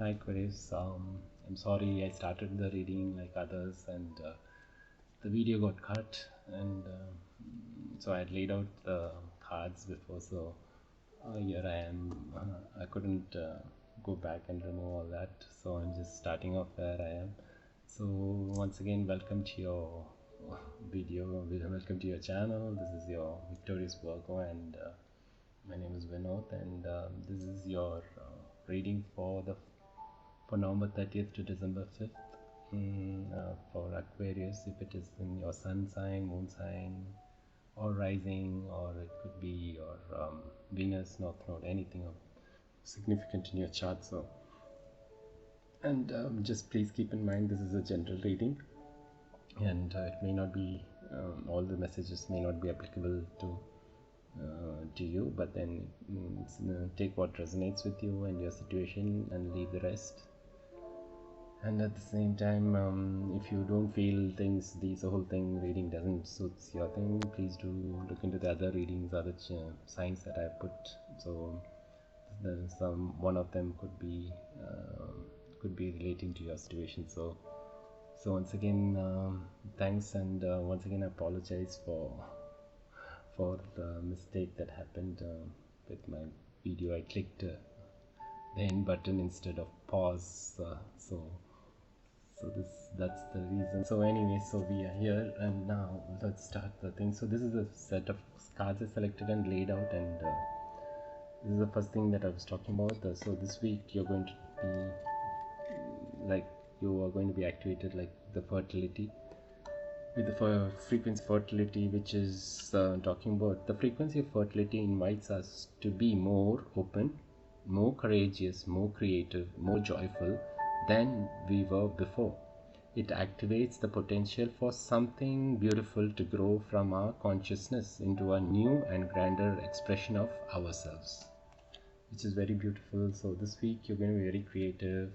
Hi Aquarius. I'm sorry I started the reading like others, and the video got cut, and so I had laid out the cards before. So here I am. I couldn't go back and remove all that, so I'm just starting off where I am. So once again, welcome to your video. Welcome to your channel. This is your Victorious Virgo, and my name is Vinoth, and this is your reading for November 30th to December 5th. For Aquarius, if it is in your sun sign, moon sign, or rising, or it could be your Venus, North Node, anything of significant in your chart. So, and just please keep in mind this is a general reading, and it may not be all the messages may not be applicable to you, but then take what resonates with you and your situation and leave the rest. And at the same time, if you don't feel the whole thing reading doesn't suits your thing, please do look into the other readings, other signs that I put. So one of them could be relating to your situation. So once again, thanks, and once again I apologize for the mistake that happened with my video. I clicked the end button instead of pause. So that's the reason. So anyway, so we are here, and now let's start the thing. So this is a set of cards I selected and laid out, and this is the first thing that I was talking about. So this week you're going to be activated like the fertility, with the frequency fertility, which is talking about the frequency of fertility invites us to be more open, more courageous, more creative, more joyful than we were before. It activates the potential for something beautiful to grow from our consciousness into a new and grander expression of ourselves, which is very beautiful. So this week you're going to be very creative,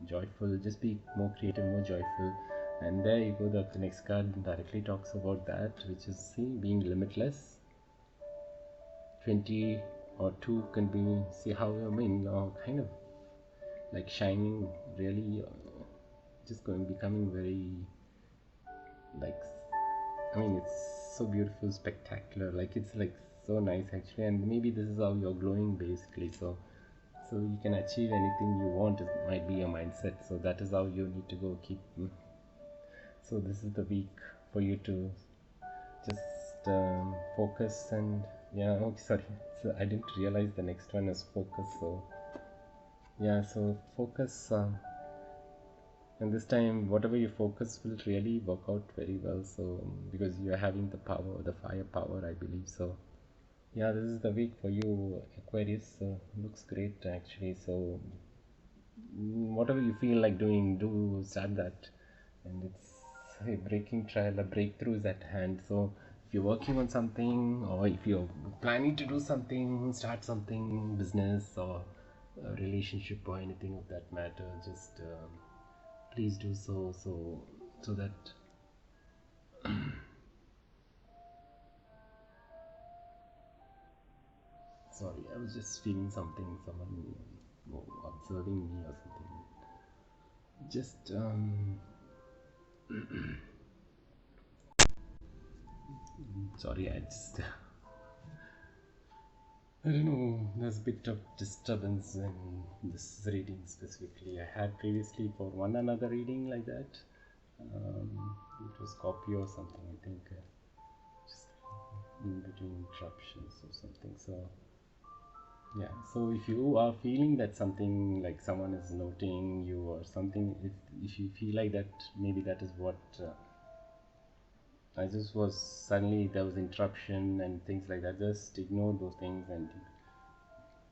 joyful. Just be more creative, more joyful. And there you go, the next card directly talks about that, which is being limitless. 20 or 2 can be, how kind of like shining, really just becoming very it's so beautiful, spectacular, it's like so nice actually. And maybe this is how you're glowing basically. So you can achieve anything you want. It might be your mindset, so that is how you need to go keep. So this is the week for you to just focus. And sorry, so I didn't realize the next one is focus. So so focus, and this time whatever you focus will really work out very well. So because you are having the power, the fire power, I believe. So this is the week for you, Aquarius. Looks great actually. So whatever you feel like doing, do start that. And it's a breaking trial, a breakthrough is at hand. So if you're working on something, or if you're planning to do something, start something, business or a relationship or anything of that matter, just please do so that sorry, I was just feeling something, someone observing me or something. Just sorry, I don't know, there's a bit of disturbance in this reading specifically. I had previously for one another reading like that. It was Scorpio or something, I think. Just in between interruptions or something. So so if you are feeling that something like someone is noting you or something, if you feel like that, maybe that is what I just was suddenly there was interruption and things like that. Just ignore those things and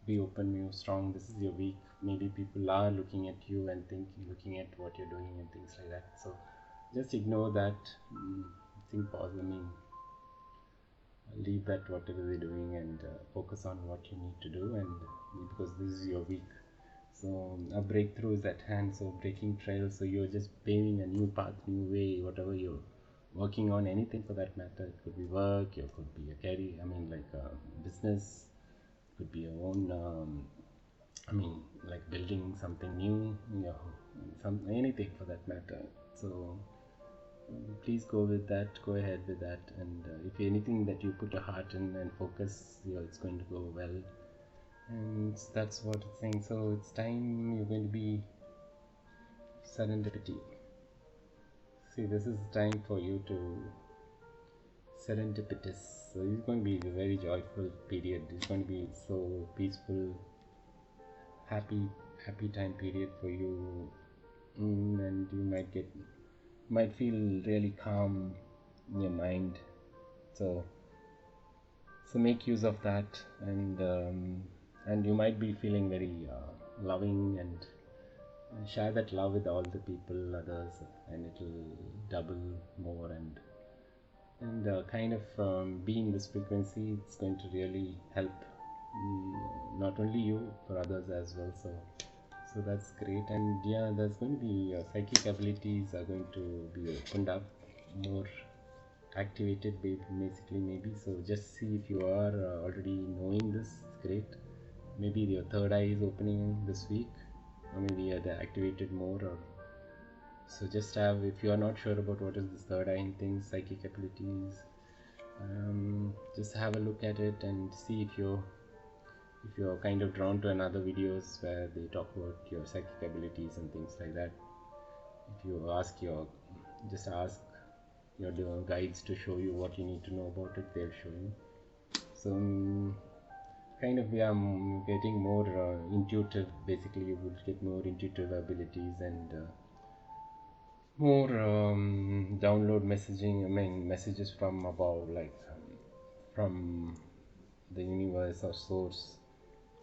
be open, be strong. This is your week. Maybe people are looking at you and looking at what you're doing and things like that. So just ignore that. Think positive. Leave that whatever they're doing and focus on what you need to do. And because this is your week, so a breakthrough is at hand. So breaking trails. So you're just paving a new path, new way, whatever you're working on, anything for that matter. It could be work, it could be a career, like a business, could be your own I mean, like building something new, anything for that matter. So please go with that, go ahead with that, and if anything that you put your heart in and focus, it's going to go well. And that's what it's saying. So it's time you're going to be serendipity. See, this is time for you to serendipitous. So it's going to be a very joyful period. It's going to be so peaceful, happy time period for you, and you might feel really calm in your mind. So make use of that, and you might be feeling very loving, and share that love with all the people, others, and it'll double more, and kind of be in this frequency. It's going to really help, not only you, for others as well. So that's great. And yeah, there's going to be psychic abilities are going to be opened up, more activated basically, maybe. So just see if you are already knowing this. It's great. Maybe your third eye is opening this week, or maybe they're activated more, or so just have, if you are not sure about what is this third eye and things, psychic abilities, just have a look at it and see if you're kind of drawn to another videos where they talk about your psychic abilities and things like that. If you just ask your guides to show you what you need to know about it, they'll show you. So kind of, yeah, I'm getting more intuitive. Basically, you will get more intuitive abilities, and more download messages from above, like from the universe or source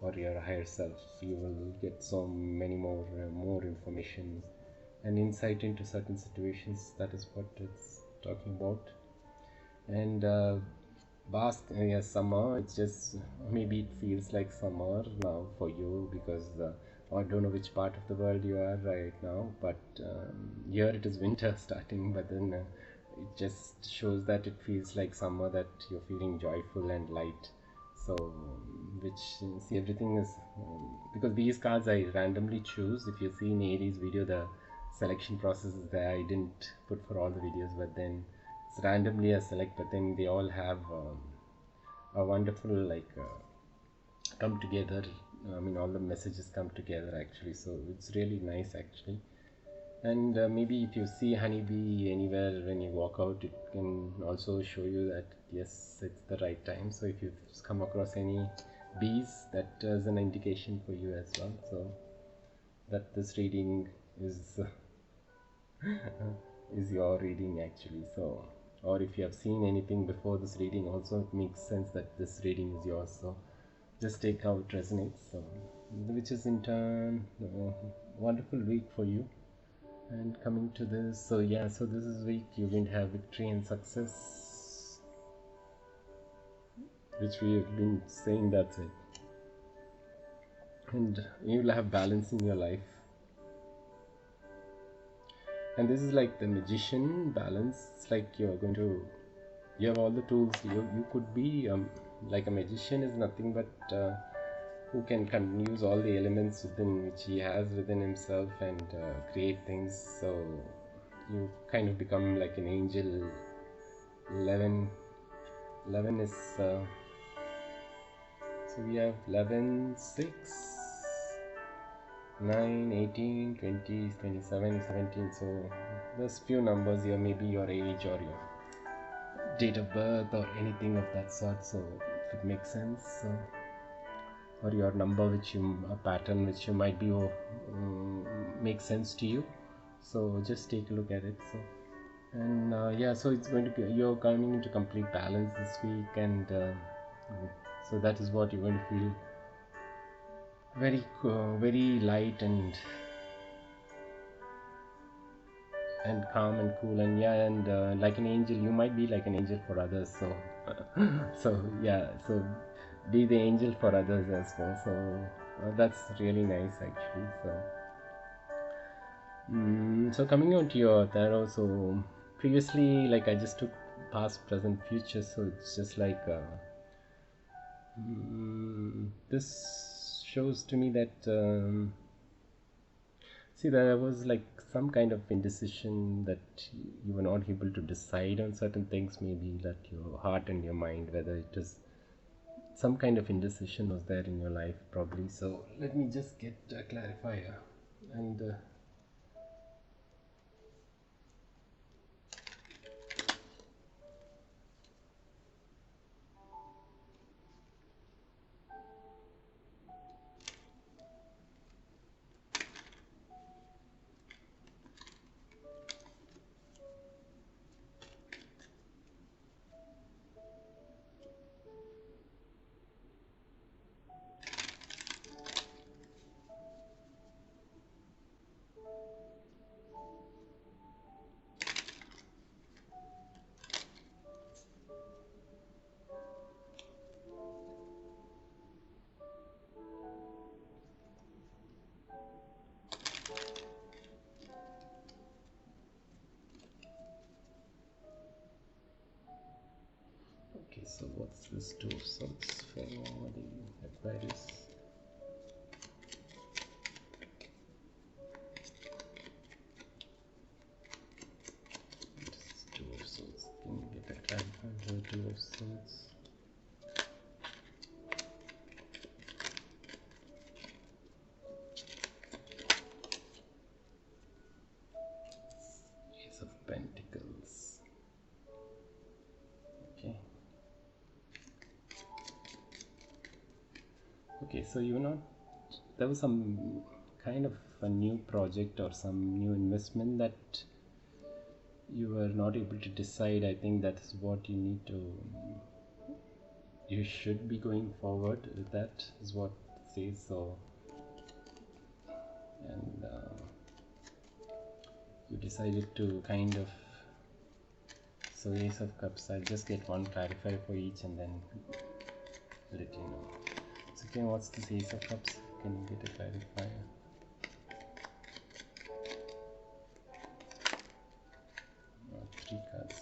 or your higher self. You will get so many more information and insight into certain situations. That is what it's talking about. And summer, it's just, maybe it feels like summer now for you, because I don't know which part of the world you are right now, but here it is winter starting, but then it just shows that it feels like summer, that you're feeling joyful and light. So which, see, everything is because these cards I randomly choose. If you see in Aries video, the selection process is there. I didn't put for all the videos, but then it's randomly I select, but then they all have a wonderful come together. I mean, all the messages come together actually, so it's really nice actually. And maybe if you see honeybee anywhere when you walk out, it can also show you that yes, it's the right time. So if you come across any bees, that is an indication for you as well, so that this reading is is your reading actually. So, or if you have seen anything before this reading also, it makes sense that this reading is yours. So just take how it resonates. So, which is in turn wonderful week for you. And coming to this, so yeah, so this is week you're going to have victory and success, which we have been saying, that's it. And you will have balance in your life. And this is like the magician balance. It's like you have all the tools. You could be like a magician is nothing but who can use all the elements within which he has within himself and create things. So you kind of become like an angel. 11 is so we have 11, 6, 9, 18, 20, 27, 17. So there's few numbers here, maybe your age or your date of birth or anything of that sort. So if it makes sense, so, or your number, a pattern which you might be make sense to you. So just take a look at it. So, and yeah, so it's going to be, you're coming into complete balance this week, and so that is what you're going to feel, very light and calm and cool, and yeah, and like an angel. You might be like an angel for others. So so yeah, so be the angel for others as well. So that's really nice actually. So coming on to your tarot, so previously, like, I just took past, present, future. So it's just like this shows to me that see, there was like some kind of indecision, that you were not able to decide on certain things, maybe that your heart and your mind, whether it is some kind of indecision was there in your life probably. So let me just get a clarifier. And okay, so what's this two of swords for the Aquarius? This is two of swords. Can you get a clarifier for two of swords? Ace of Pentacles. Okay. Okay, so you're not, there was some kind of a new project or some new investment that you were not able to decide. I think that is what you need to, you should be going forward with, that is what it says. So, and you decided to kind of, so Ace of Cups, I'll just get one clarifier for each and then let you know. So okay, what's this Ace of Cups? Can you get a clarifier? Three cards.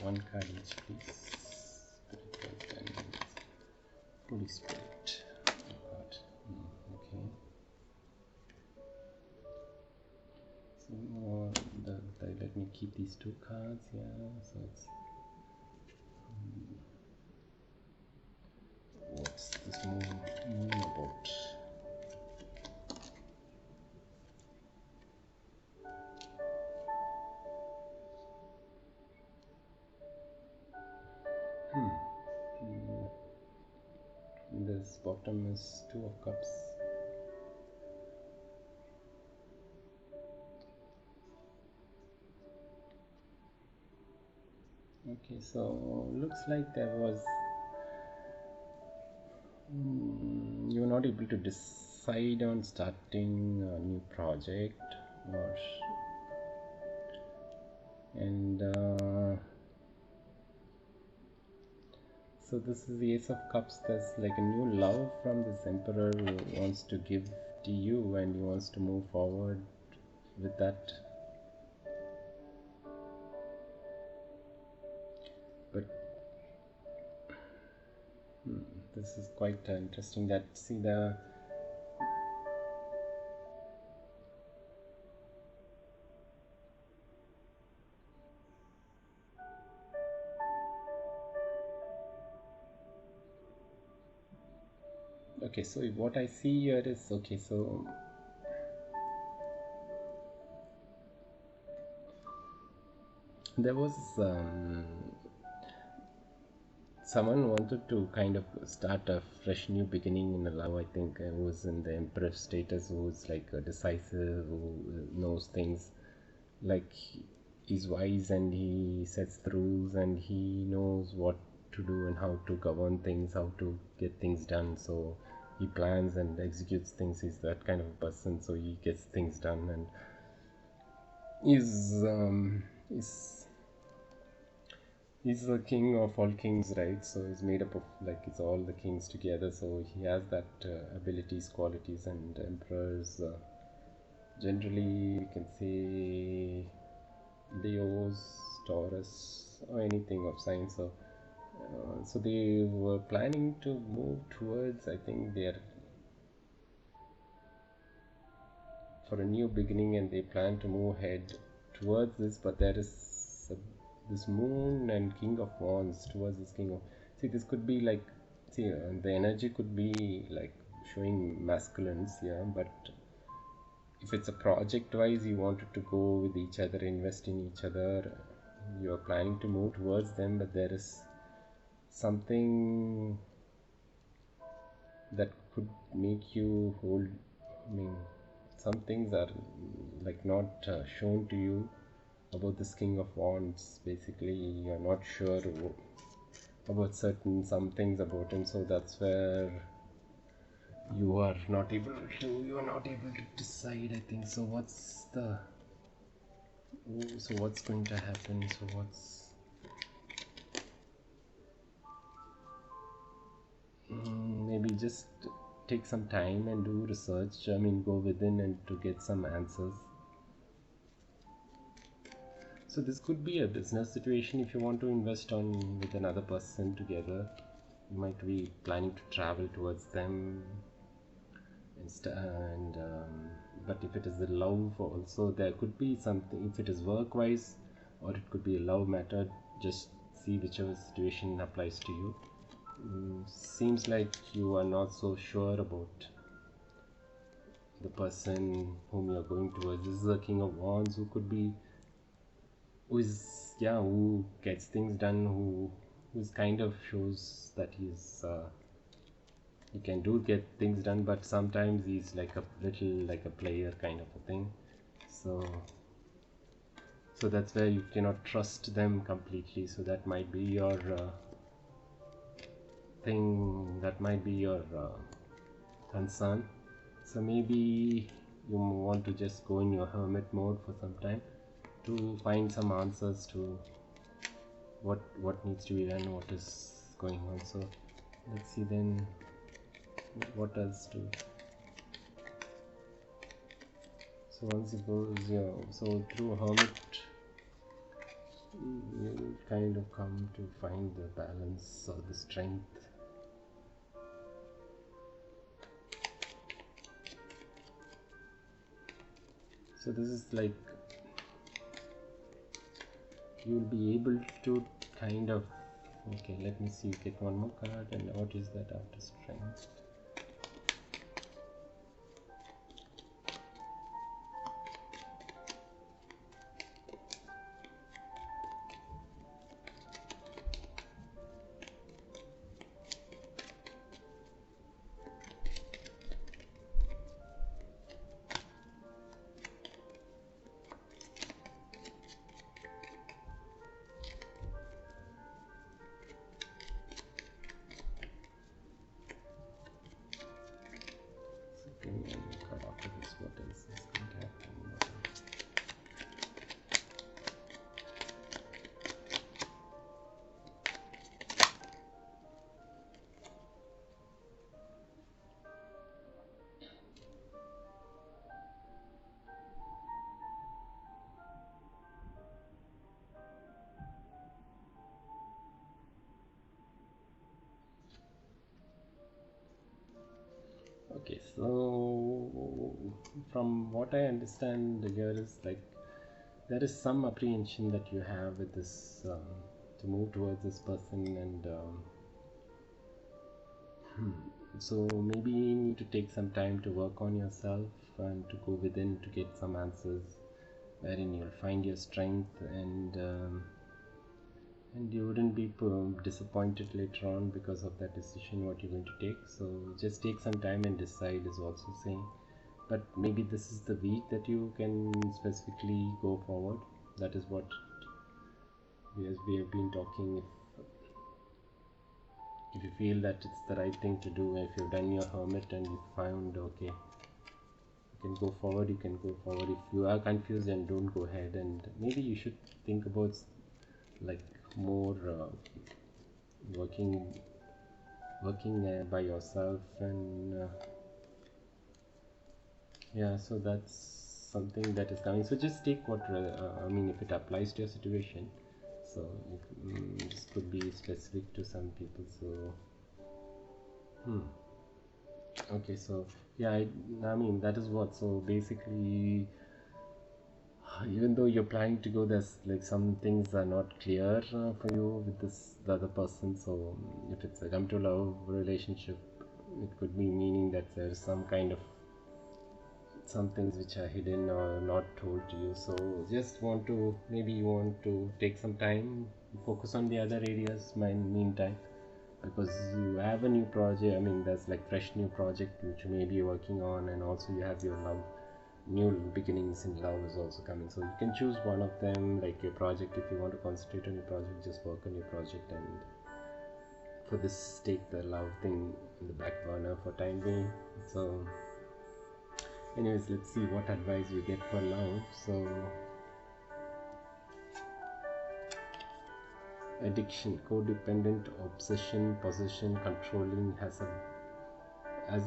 One card each, please. Spiritual and Holy Spirit. Oh God. Okay. So let me keep these two cards. Yeah. So it's what's this moon about? This bottom is Two of Cups. Okay, so looks like there was you were not able to decide on starting a new project, or and so this is the Ace of Cups. There's like a new love from this Emperor who wants to give to you, and he wants to move forward with that. But this is quite interesting, that see the okay, so what I see here is, okay, so there was someone wanted to kind of start a fresh new beginning in a love. I think who was in the Emperor status, who is like decisive, who knows things, like he's wise and he sets the rules and he knows what to do and how to govern things, how to get things done. So he plans and executes things. He's that kind of a person, so he gets things done, and he's the king of all kings, right? So he's made up of, like, it's all the kings together. So he has that abilities, qualities, and emperors generally, we can say Leos, Taurus, or anything of sign. So So they were planning to move towards, I think they're for a new beginning, and they plan to move ahead towards this, but there is this moon and king of wands towards this king of, see, this could be like, see, the energy could be like showing masculines, yeah, but if it's a project wise, you wanted to go with each other, invest in each other, you are planning to move towards them, but there is something that could make you hold, I mean, some things are like not shown to you about this king of wands. Basically, you're not sure about certain some things about him, so that's where you are not able to decide, I think. So what's the, so what's going to happen? So what's maybe just take some time and do research, I mean, go within and to get some answers. So this could be a business situation. If you want to invest on with another person together, you might be planning to travel towards them, and but if it is the love also, there could be something. If it is work wise, or it could be a love matter, just see whichever situation applies to you. Seems like you are not so sure about the person whom you are going towards. This is the king of wands, who could be, who is, yeah, who gets things done, who's kind of shows that he can do get things done, but sometimes he's like a little like a player kind of a thing. So that's where you cannot trust them completely. So that might be your thing, that might be your concern. So maybe you want to just go in your hermit mode for some time to find some answers to what needs to be done, what is going on. So let's see then what else to. So once it goes, yeah, so through hermit you kind of come to find the balance or the strength. So this is like you'll be able to kind of, okay, let me see, get one more card. And what is that after strength? Card after this, what else is going to happen? Okay, so from what I understand, here is like there is some apprehension that you have with this to move towards this person, and so maybe you need to take some time to work on yourself and to go within to get some answers wherein you'll find your strength, and you wouldn't be disappointed later on because of that decision what you're going to take. So just take some time and decide is also saying, but maybe this is the week that you can specifically go forward. That is what we have been talking. If you feel that it's the right thing to do, if you've done your hermit and you found okay, you can go forward, you can go forward. If you are confused, then don't go ahead, and maybe you should think about like more working by yourself, and yeah, so that's something that is coming. So just take what I mean, if it applies to your situation. So this could be specific to some people. So okay, so yeah, I mean that is what. So basically, even though you're planning to go, there's like some things are not clear for you with the other person. So if it's a come to love relationship, it could be meaning that there's some kind of some things which are hidden or not told to you. So just maybe you want to take some time, focus on the other areas meantime, because you have a new project. I mean, there's like fresh new project which you may be working on, and also you have your love, new beginnings in love is also coming. So you can choose one of them, like your project. If you want to concentrate on your project, just work on your project, and for this, take the love thing in the back burner for time being. So anyways, let's see what advice you get for love. So addiction, codependent, obsession, possession, controlling, has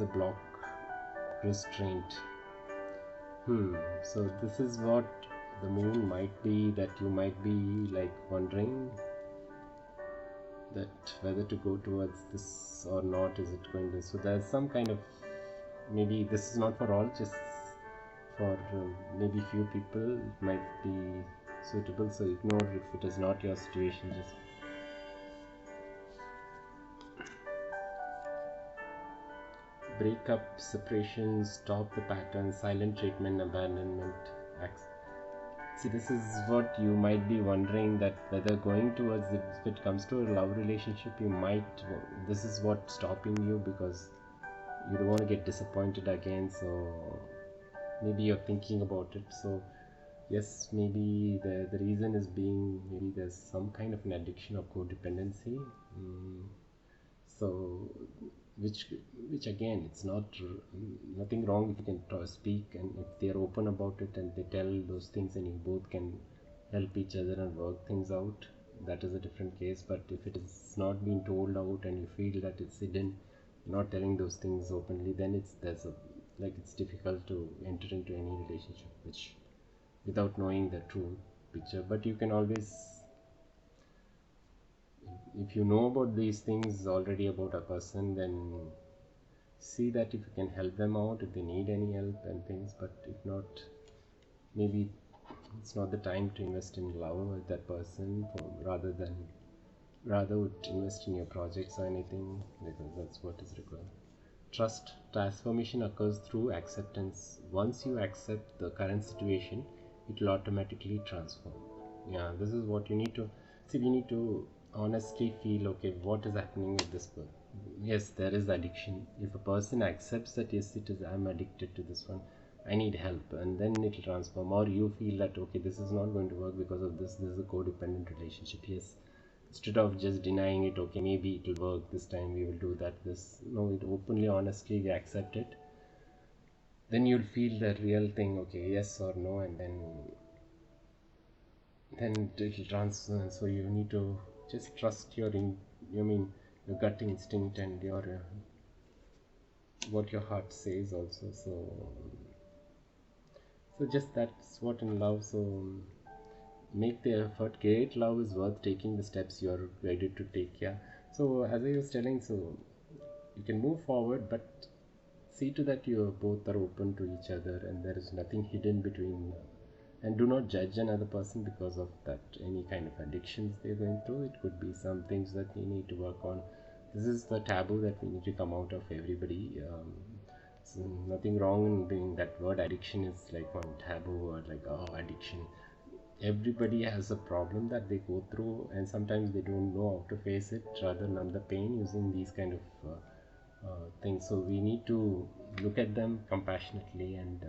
a block, restraint. So this is what the moon might be, that you might be like wondering that whether to go towards this or not. Is it going to, so there's some kind of, maybe this is not for all, just for maybe few people it might be suitable. So ignore if it is not your situation. Just break up, separation, stop the pattern, silent treatment, abandonment. See, this is what you might be wondering, that whether going towards it, if it comes to a love relationship, you might, this is what's stopping you, because you don't want to get disappointed again. So maybe you're thinking about it. So yes, maybe the reason is being, maybe there's some kind of an addiction or codependency. So which again, it's nothing wrong if you can speak, and if they're open about it and they tell those things, and you both can help each other and work things out, that is a different case. But if it is not being told out and you feel that it's hidden, not telling those things openly, then it's difficult to enter into any relationship which without knowing the true picture. But you can always, if you know about these things already about a person, then see that if you can help them out, if they need any help and things. But if not, maybe it's not the time to invest in love with that person, rather would invest in your projects or anything, because that's what is required. Trust. Transformation occurs through acceptance. Once you accept the current situation, it will automatically transform. Yeah, this is what you need to see. We need to honestly feel, okay, what is happening with this person. Yes, there is addiction. If a person accepts that, yes, it is, I'm addicted to this one, I need help, and then it will transform. Or you feel that, okay, this is not going to work because of this is a codependent relationship. Yes, instead of just denying it, okay, maybe it will work this time, we will do that, no, it openly, honestly, we accept it, then you'll feel the real thing, okay, yes or no, and then it will transfer. So you need to just trust your gut instinct and your what your heart says also. So just that's what in love. So make the effort. Great love is worth taking the steps you are ready to take. Yeah. So as I was telling, so you can move forward, but see to that you both are open to each other and there is nothing hidden between. And do not judge another person because of that, any kind of addictions they're going through. It could be some things that you need to work on. This is the taboo that we need to come out of, everybody. So nothing wrong in being that word addiction is like one taboo, or like, oh, addiction. Everybody has a problem that they go through, and sometimes they don't know how to face it, rather numb the pain using these kind of things. So we need to look at them compassionately, and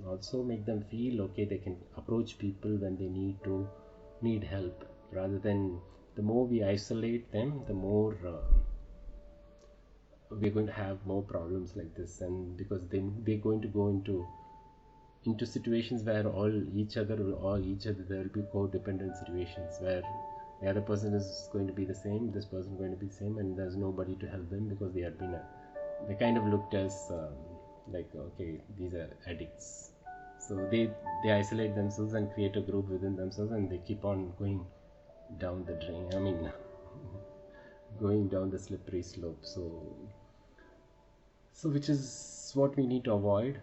also make them feel okay, they can approach people when they need help, rather than, the more we isolate them, the more we're going to have more problems like this. And because they're going to go into situations where there will be codependent situations where the other person is going to be the same, this person is going to be the same, and there's nobody to help them because they kind of looked as like, okay, these are addicts. So they isolate themselves and create a group within themselves, and they keep on going down the drain. I mean, going down the slippery slope. So which is what we need to avoid,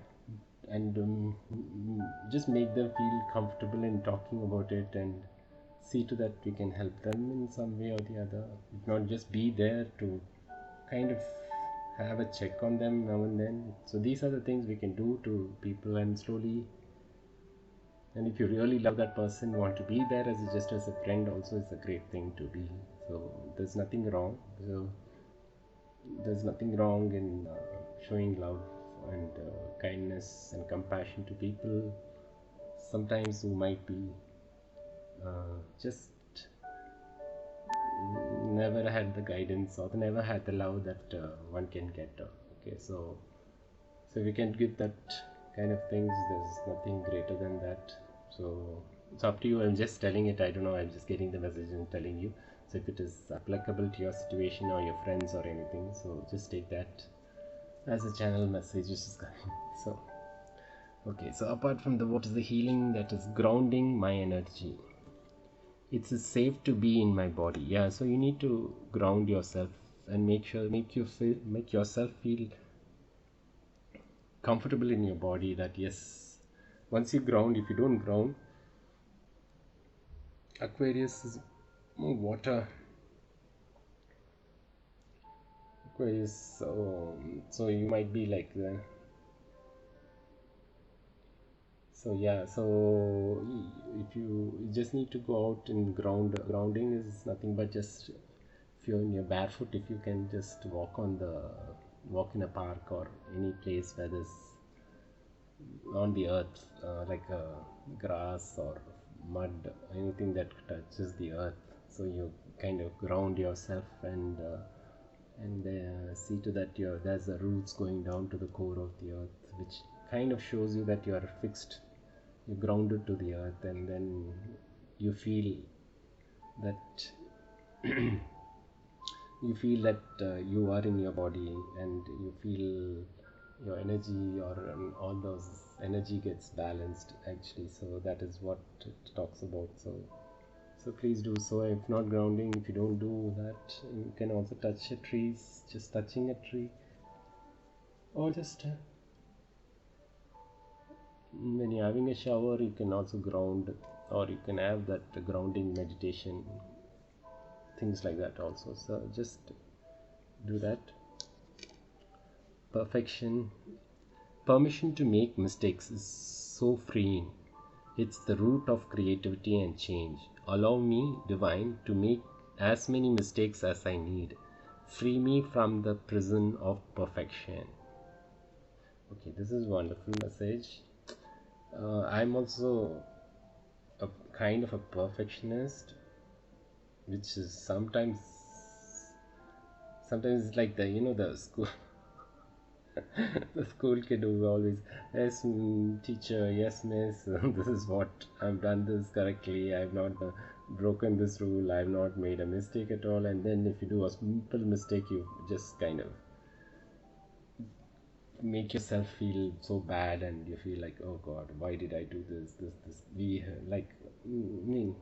and just make them feel comfortable in talking about it, and see to that we can help them in some way or the other. If not, just be there to kind of have a check on them now and then. So these are the things we can do to people, and slowly, and if you really love that person, want to be there just as a friend also, is a great thing to be. So there's nothing wrong. So there's nothing wrong in showing love and kindness and compassion to people sometimes who might be just never had the guidance or never had the love that one can get. Okay, so we can give that kind of things. There's nothing greater than that. So it's up to you. I'm just telling it. I don't know. I'm just getting the message and telling you. So if it is applicable to your situation or your friends or anything, so just take that as a channel message which is coming. So okay, so apart from what is the healing, that is grounding my energy. It's safe to be in my body. Yeah, so you need to ground yourself and make yourself feel comfortable in your body. That yes, once you ground, if you don't ground, Aquarius is more water. Aquarius, so you might be like the. So yeah, so if you just need to go out and grounding is nothing but just, if you're in your barefoot, if you can just walk in a park or any place where there's on the earth, like grass or mud, anything that touches the earth. So you kind of ground yourself and see to that there's the roots going down to the core of the earth, which kind of shows you that you are fixed, you're grounded to the earth, and then you feel that you are in your body, and you feel your energy or all those energy gets balanced actually. So that is what it talks about. So please do so. If not grounding, if you don't do that, you can also touch a tree, just touching a tree, or just when you're having a shower, you can also ground, or you can have that grounding meditation, things like that also. So just do that. Permission to make mistakes is so freeing. It's the root of creativity and change. Allow me, divine, to make as many mistakes as I need. Free me from the prison of perfection. Okay, this is wonderful message. I'm also a kind of a perfectionist, which is sometimes it's like the school the school kid who always, yes teacher, yes miss, this is what I've done, this correctly, I've not broken this rule, I've not made a mistake at all. And then if you do a simple mistake, you just kind of make yourself feel so bad, and you feel like, oh god, why did I do this. We like, I mean,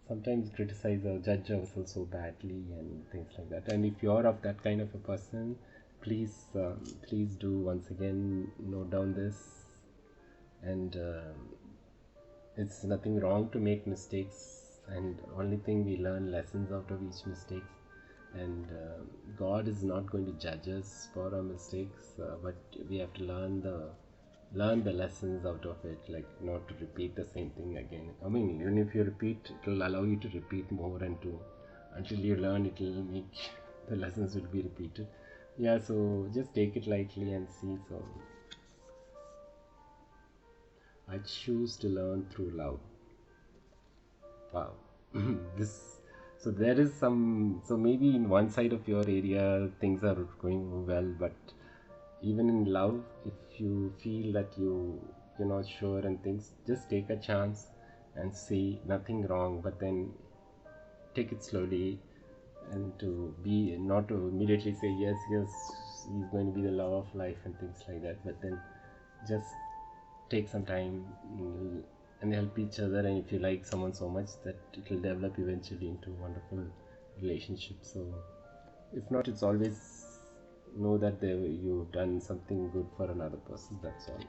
sometimes criticize or judge ourselves so badly and things like that. And if you're of that kind of a person, please do once again note down this. And it's nothing wrong to make mistakes, and only thing, we learn lessons out of each mistake. And God is not going to judge us for our mistakes, but we have to learn the lessons out of it, like not to repeat the same thing again. I mean, even if you repeat, it will allow you to repeat more, and until you learn, it will make the lessons will be repeated. Yeah, so just take it lightly and see. So I choose to learn through love. Wow. So there is so maybe in one side of your area things are going well, but even in love, if you feel that you're not sure and things, just take a chance and see, nothing wrong, but then take it slowly, and to be not to immediately say yes, he's going to be the love of life and things like that, but then just take some time and help each other, and if you like someone so much that it will develop eventually into a wonderful relationship. So if not, it's always know that you've done something good for another person. That's all.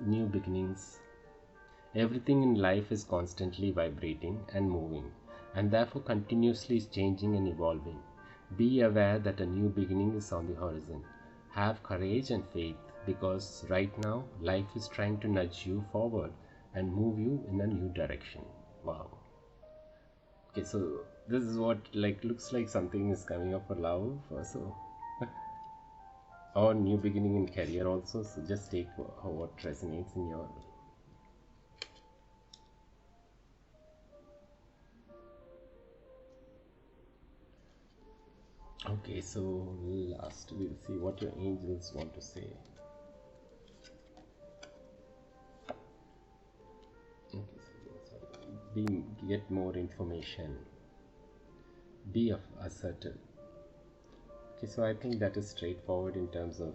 New beginnings. Everything in life is constantly vibrating and moving, and therefore continuously is changing and evolving. Be aware that a new beginning is on the horizon. Have courage and faith, because right now life is trying to nudge you forward and move you in a new direction. Wow. Okay, so this is what looks like something is coming up for love also, or new beginning in career also. So just take what resonates in your. Okay, so last we'll see what your angels want to say. Okay, so get more information. Be assertive. Okay, so I think that is straightforward in terms of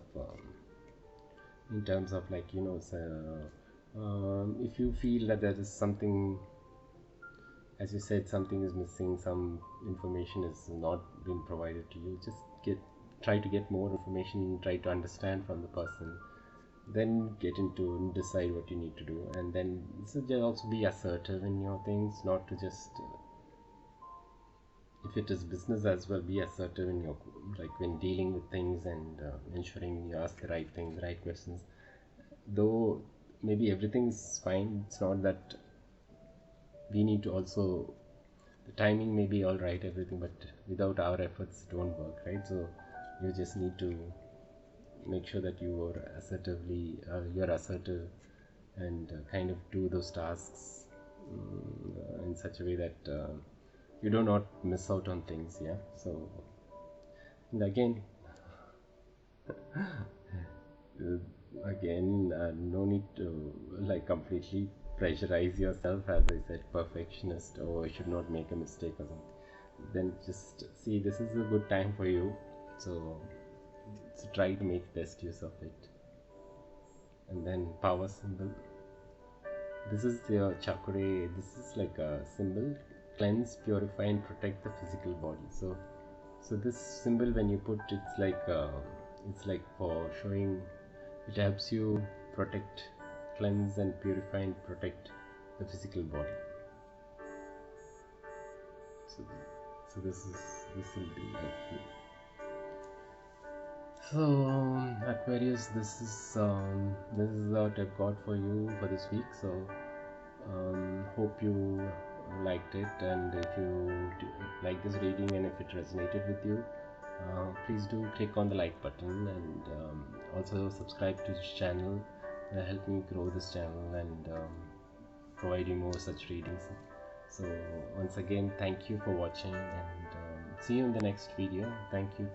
if you feel that there is something, as you said, something is missing, some information is not being provided to you, just try to get more information, try to understand from the person, then get into and decide what you need to do. And then so just also be assertive in your things, not to just if it is business as well, be assertive in your, when dealing with things, and ensuring you ask the right things, right questions. Though maybe everything's fine, it's not that we need to also, the timing may be all right, everything, but without our efforts it won't work, right? So you just need to make sure that you're assertive, and kind of do those tasks in such a way that you do not miss out on things. Yeah, so, and again no need to completely pressurize yourself, as I said, perfectionist, or I should not make a mistake or something. Then just see, this is a good time for you, so try to make best use of it. And then power symbol, this is your chakra. This is like a symbol: cleanse, purify, and protect the physical body. So this symbol, when you put, it's like for showing, it helps you protect, cleanse and purify and protect the physical body. So this will be helpful. So Aquarius, this is what I've got for you for this week. So hope you liked it, and if you like this reading and if it resonated with you, please do click on the like button, and also subscribe to this channel. Help me grow this channel and provide you more such readings. So once again, thank you for watching, and see you in the next video. Thank you.